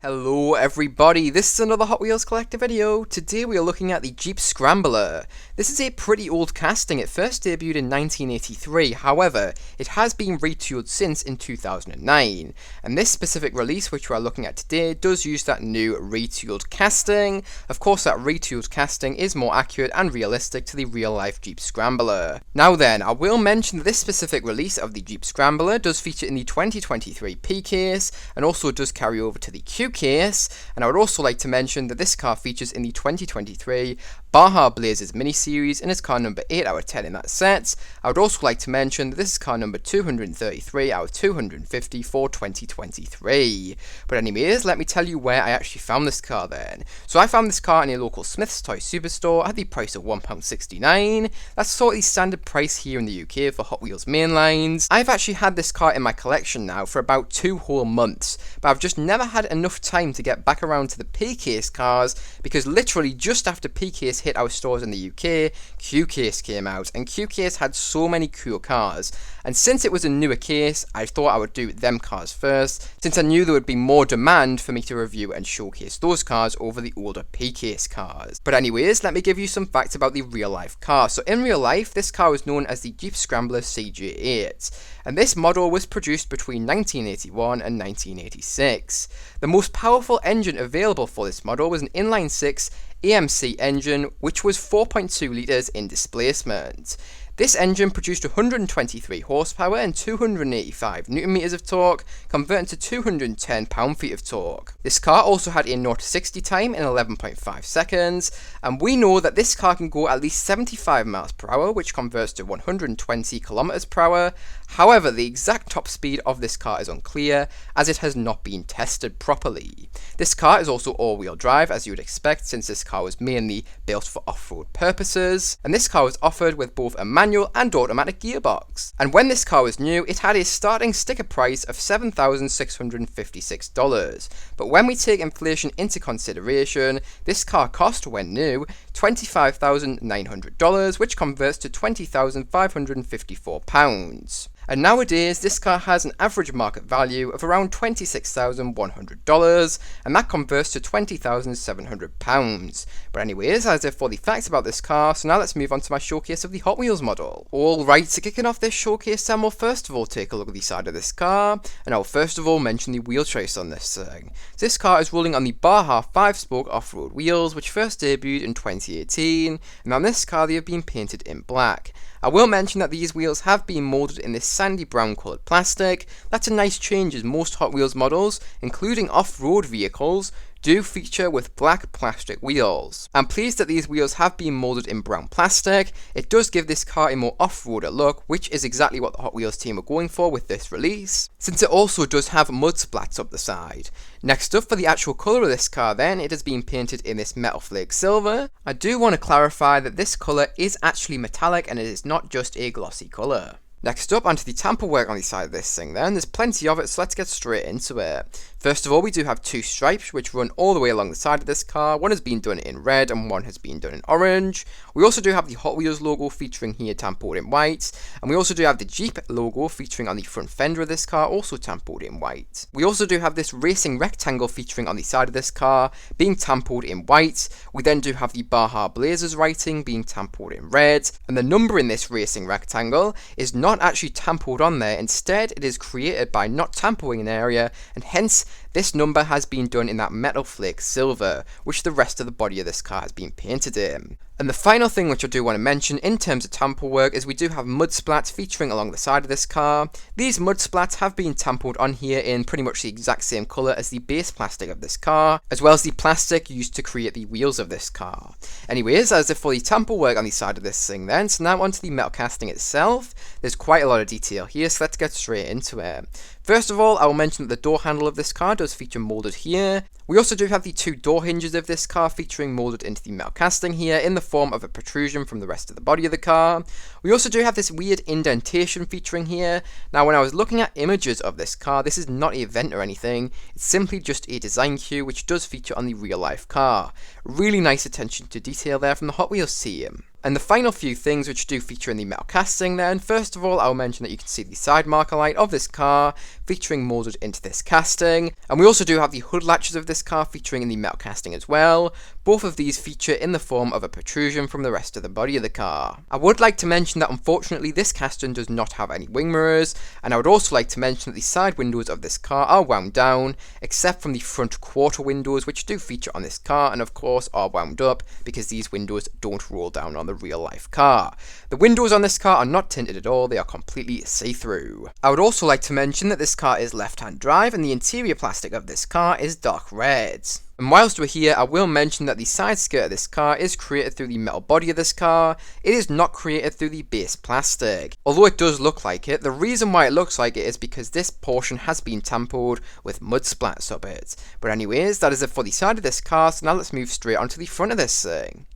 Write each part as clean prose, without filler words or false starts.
Hello everybody, this is another Hot Wheels Collector video. Today we are looking at the Jeep Scrambler. This is a pretty old casting. It first debuted in 1983, however, it has been retooled since in 2009. And this specific release, which we are looking at today, does use that new retooled casting. Of course, that retooled casting is more accurate and realistic to the real-life Jeep Scrambler. Now then, I will mention that this specific release of the Jeep Scrambler does feature in the 2023 P case, and also does carry over to the Q case, and I would also like to mention that this car features in the 2023 Baja Blazers mini-series and is car number 8 out of 10 in that set. I would also like to mention that this is car number 233 out of 250 for 2023. But anyways, let me tell you where I actually found this car then. So I found this car in a local Smyth's toy superstore at the price of £1.69. That's sort of the standard price here in the UK for Hot Wheels mainlines. I've actually had this car in my collection now for about 2 whole months, but I've just never had enough time to get back around to the P case cars, because literally just after P case hit our stores in the UK, Q case came out, and Q case had so many cool cars, and since it was a newer case, I thought I would do them cars first, since I knew there would be more demand for me to review and showcase those cars over the older P case cars. But anyways, let me give you some facts about the real life car. So in real life, this car was known as the Jeep Scrambler CJ8, and this model was produced between 1981 and 1986. The most powerful engine available for this model was an inline-6 AMC engine, which was 4.2 litres in displacement. This engine produced 123 horsepower and 285 Newton meters of torque, converting to 210 pound-feet of torque. This car also had a 0-60 time in 11.5 seconds, and we know that this car can go at least 75 miles per hour, which converts to 120 kilometers per hour. However, the exact top speed of this car is unclear, as it has not been tested properly. This car is also all-wheel drive, as you would expect, since this car was mainly built for off-road purposes, and this car was offered with both a manual and automatic gearbox. And when this car was new, it had a starting sticker price of $7,656. But when we take inflation into consideration, this car cost, when new, $25,900, which converts to £20,554. And nowadays, this car has an average market value of around $26,100, and that converts to £20,700. But anyways, as if for the facts about this car, so now let's move on to my showcase of the Hot Wheels model. Alright, so kicking off this showcase then, we'll first of all take a look at the side of this car, and I'll first of all mention the wheel trace on this thing. So this car is rolling on the Baja 5-spoke off-road wheels, which first debuted in 2018, and on this car they have been painted in black. I will mention that these wheels have been moulded in this sandy brown coloured plastic. That's a nice change, as most Hot Wheels models, including off-road vehicles, do feature with black plastic wheels. I'm pleased that these wheels have been moulded in brown plastic. It does give this car a more off-roader look, which is exactly what the Hot Wheels team are going for with this release, since it also does have mud splats up the side. Next up, for the actual colour of this car then, it has been painted in this metal flake silver. I do want to clarify that this colour is actually metallic and it is not just a glossy colour. Next up, onto the tamper work on the side of this thing then. There's plenty of it, so let's get straight into it. First of all, we do have 2 stripes which run all the way along the side of this car. One has been done in red and one has been done in orange. We also do have the Hot Wheels logo featuring here tampered in white, and we also do have the Jeep logo featuring on the front fender of this car, also tampered in white. We also do have this racing rectangle featuring on the side of this car being tampered in white. We then do have the Baja Blazers writing being tampered in red, and the number in this racing rectangle is not actually tampered on there. Instead, it is created by not tampering an area, and hence this number has been done in that metal flake silver, which the rest of the body of this car has been painted in. And the final thing which I do want to mention in terms of tamper work is we do have mud splats featuring along the side of this car. These mud splats have been tampered on here in pretty much the exact same colour as the base plastic of this car, as well as the plastic used to create the wheels of this car. Anyways, as if for the tamper work on the side of this thing then, so now onto the metal casting itself. There's quite a lot of detail here, so let's get straight into it. First of all, I will mention that the door handle of this car does feature moulded here. We also do have the 2 door hinges of this car featuring moulded into the metal casting here in the form of a protrusion from the rest of the body of the car. We also do have this weird indentation featuring here. Now, when I was looking at images of this car, this is not a vent or anything. It's simply just a design cue which does feature on the real life car. Really nice attention to detail there from the Hot Wheels team. And the final few things which do feature in the metal casting then, first of all, I'll mention that you can see the side marker light of this car featuring moulded into this casting. And we also do have the hood latches of this car featuring in the metal casting as well. Both of these feature in the form of a protrusion from the rest of the body of the car. I would like to mention that unfortunately this casting does not have any wing mirrors, and I would also like to mention that the side windows of this car are wound down, except from the front quarter windows, which do feature on this car and of course are wound up because these windows don't roll down on the real life car. The windows on this car are not tinted at all, they are completely see-through. I would also like to mention that this car is left-hand drive and the interior plastic of this car is dark red. And whilst we're here, I will mention that the side skirt of this car is created through the metal body of this car. It is not created through the base plastic. Although it does look like it, the reason why it looks like it is because this portion has been tampered with mud splats up it. But anyways, that is it for the side of this car, so now let's move straight onto the front of this thing.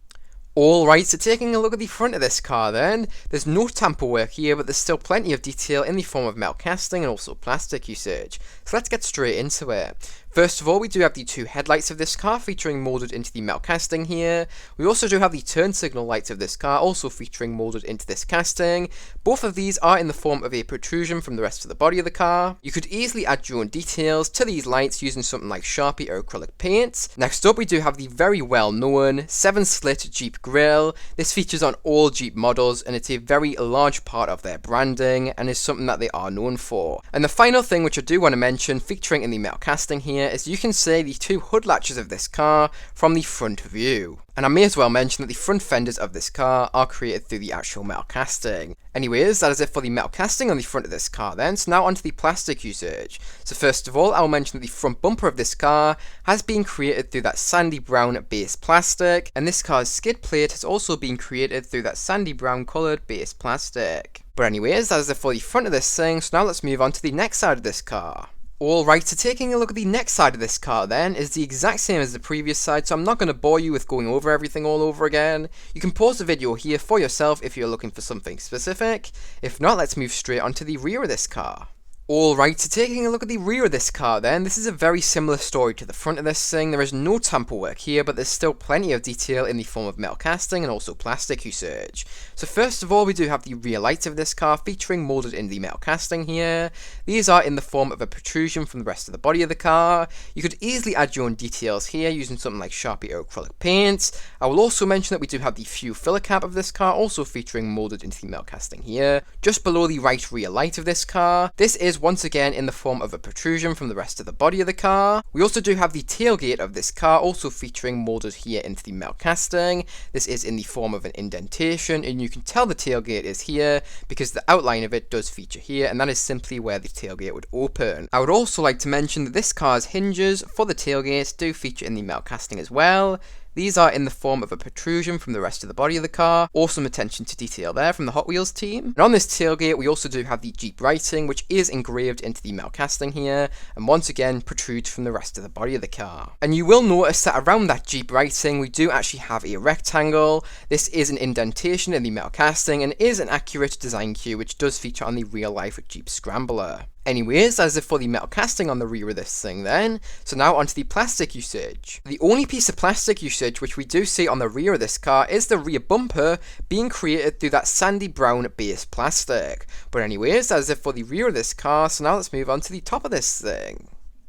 Alright, so taking a look at the front of this car then, there's no tamper work here, but there's still plenty of detail in the form of metal casting and also plastic usage. So let's get straight into it. First of all, we do have the two headlights of this car featuring moulded into the metal casting here. We also do have the turn signal lights of this car also featuring moulded into this casting. Both of these are in the form of a protrusion from the rest of the body of the car. You could easily add your own details to these lights using something like Sharpie or acrylic paint. Next up, we do have the very well known 7-slit Jeep grille. This features on all Jeep models and it's a very large part of their branding and is something that they are known for. And the final thing which I do want to mention featuring in the metal casting here is you can see the two hood latches of this car from the front view. And I may as well mention that the front fenders of this car are created through the actual metal casting. Anyways, that is it for the metal casting on the front of this car then, so now onto the plastic usage. So first of all, I'll mention that the front bumper of this car has been created through that sandy brown base plastic, and this car's skid plate has also been created through that sandy brown coloured base plastic. But anyways, that is it for the front of this thing, so now let's move on to the next side of this car. Alright, so taking a look at the next side of this car then is the exact same as the previous side, so I'm not going to bore you with going over everything all over again. You can pause the video here for yourself if you're looking for something specific. If not, let's move straight onto the rear of this car. Alright, so taking a look at the rear of this car then, this is a very similar story to the front of this thing. There is no tamper work here, but there's still plenty of detail in the form of metal casting and also plastic usage. So first of all, we do have the rear lights of this car featuring moulded in the metal casting here. These are in the form of a protrusion from the rest of the body of the car. You could easily add your own details here using something like Sharpie or acrylic paint. I will also mention that we do have the fuel filler cap of this car also featuring moulded into the metal casting here. Just below the right rear light of this car, this is once again in the form of a protrusion from the rest of the body of the car. We also do have the tailgate of this car also featuring moulded here into the metal casting. This is in the form of an indentation and you can tell the tailgate is here because the outline of it does feature here and that is simply where the tailgate would open. I would also like to mention that this car's hinges for the tailgate do feature in the metal casting as well. These are in the form of a protrusion from the rest of the body of the car. Awesome attention to detail there from the Hot Wheels team. And on this tailgate, we also do have the Jeep writing, which is engraved into the metal casting here, and once again protrudes from the rest of the body of the car. And you will notice that around that Jeep writing, we do actually have a rectangle. This is an indentation in the metal casting and is an accurate design cue, which does feature on the real-life Jeep Scrambler. Anyways, that is it for the metal casting on the rear of this thing then. So now onto the plastic usage. The only piece of plastic usage which we do see on the rear of this car is the rear bumper being created through that sandy brown base plastic. But anyways, that is it for the rear of this car, so now let's move on to the top of this thing.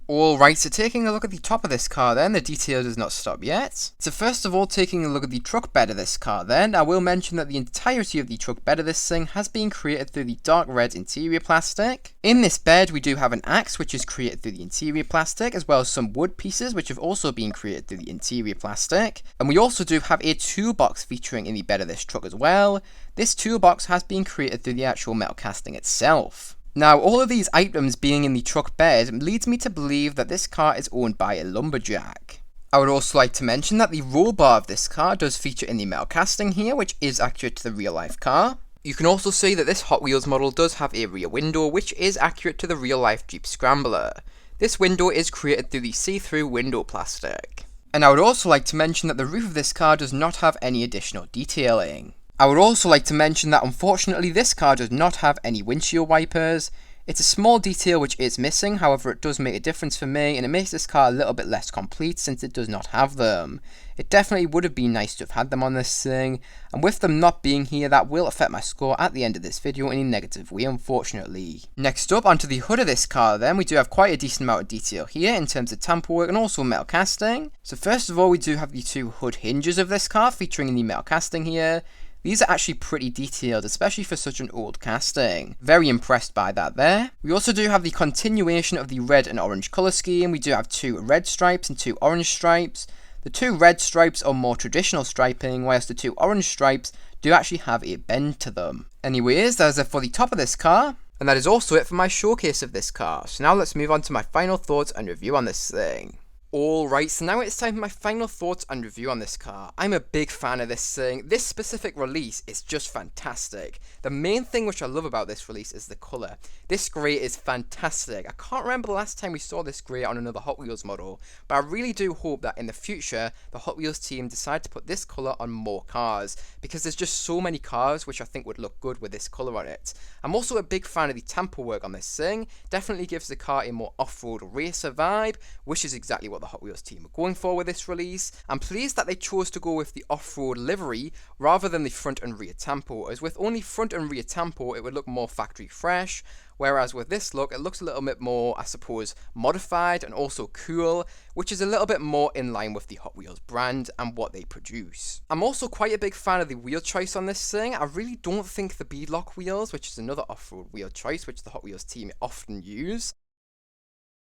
Alright, so taking a look at the top of this car then, the detail does not stop yet. So first of all, taking a look at the truck bed of this car then, I will mention that the entirety of the truck bed of this thing has been created through the dark red interior plastic. In this bed, we do have an axe which is created through the interior plastic, as well as some wood pieces which have also been created through the interior plastic. And we also do have a toolbox featuring in the bed of this truck as well. This toolbox has been created through the actual metal casting itself. Now, all of these items being in the truck bed leads me to believe that this car is owned by a lumberjack. I would also like to mention that the roll bar of this car does feature in the metal casting here, which is accurate to the real life car. You can also see that this Hot Wheels model does have a rear window, which is accurate to the real life Jeep Scrambler. This window is created through the see-through window plastic. And I would also like to mention that the roof of this car does not have any additional detailing. I would also like to mention that unfortunately this car does not have any windshield wipers. It's a small detail which is missing, however it does make a difference for me, and it makes this car a little bit less complete since it does not have them. It definitely would have been nice to have had them on this thing, and with them not being here, that will affect my score at the end of this video in a negative way, unfortunately. Next up, onto the hood of this car then, we do have quite a decent amount of detail here in terms of tamper work and also metal casting. So first of all, we do have the two hood hinges of this car featuring the metal casting here. These are actually pretty detailed, especially for such an old casting. Very impressed by that there. We also do have the continuation of the red and orange colour scheme. We do have two red stripes and two orange stripes. The two red stripes are more traditional striping, whilst the two orange stripes do actually have a bend to them. Anyways, that is it for the top of this car. And that is also it for my showcase of this car. So now let's move on to my final thoughts and review on this thing. Alright, so now it's time for my final thoughts and review on this car. I'm a big fan of this thing. This specific release is just fantastic. The main thing which I love about this release is the colour. This grey is fantastic. I can't remember the last time we saw this grey on another Hot Wheels model, but I really do hope that in the future, the Hot Wheels team decide to put this colour on more cars, because there's just so many cars which I think would look good with this colour on it. I'm also a big fan of the tamper work on this thing. Definitely gives the car a more off-road racer vibe, which is exactly what the Hot Wheels team are going for with this release. I'm pleased that they chose to go with the off-road livery rather than the front and rear tampo, as with only front and rear tampo it would look more factory fresh, whereas with this look it looks a little bit more, I suppose, modified and also cool, which is a little bit more in line with the Hot Wheels brand and what they produce. I'm also quite a big fan of the wheel choice on this thing. I really don't think the beadlock wheels, which is another off-road wheel choice which the Hot Wheels team often use,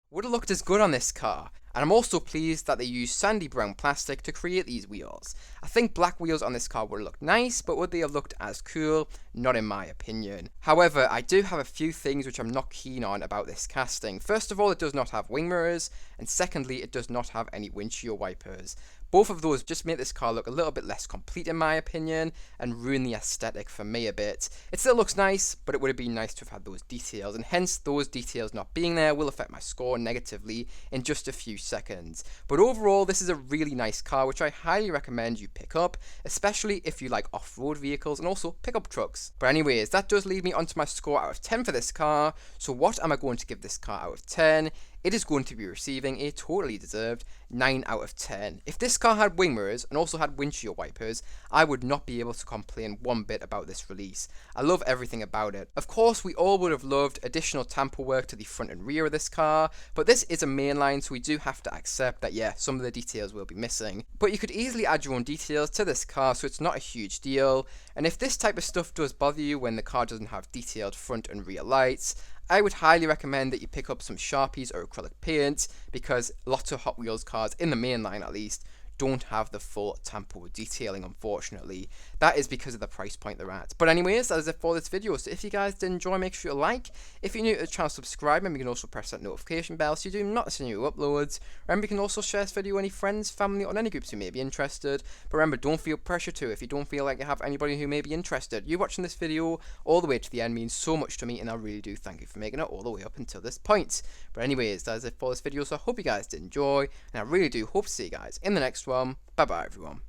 would have looked as good on this car, and I'm also pleased that they used sandy brown plastic to create these wheels. I think black wheels on this car would have looked nice, but would they have looked as cool? Not in my opinion. However, I do have a few things which I'm not keen on about this casting. First of all, it does not have wing mirrors, and secondly, it does not have any windshield wipers. Both of those just make this car look a little bit less complete in my opinion, and ruin the aesthetic for me a bit. It still looks nice, but it would have been nice to have had those details, and hence those details not being there will affect my score negatively in just a few seconds. But overall, this is a really nice car which I highly recommend you pick up, especially if you like off-road vehicles and also pickup trucks. But anyways, that does lead me onto my score out of 10 for this car. So what am I going to give this car out of 10? It is going to be receiving a totally deserved 9 out of 10. If this car had wing mirrors and also had windshield wipers, I would not be able to complain one bit about this release. I love everything about it. Of course, we all would have loved additional tamper work to the front and rear of this car, but this is a mainline, so we do have to accept that, yeah, some of the details will be missing. But you could easily add your own details to this car, so it's not a huge deal. And if this type of stuff does bother you when the car doesn't have detailed front and rear lights, I would highly recommend that you pick up some Sharpies or acrylic paint, because lots of Hot Wheels cars, in the main line at least, don't have the full tampo detailing, unfortunately. That is because of the price point they're at. But anyways, that is it for this video. So if you guys did enjoy, make sure you like. If you're new to the channel, subscribe, and you can also press that notification bell so you do not miss any new uploads. Remember, you can also share this video with any friends, family, or any groups who may be interested. But remember, don't feel pressure to. If you don't feel like you have anybody who may be interested, you watching this video all the way to the end means so much to me, and I really do thank you for making it all the way up until this point. But anyways, that is it for this video. So I hope you guys did enjoy, and I really do hope to see you guys in the next one. Bye bye, everyone.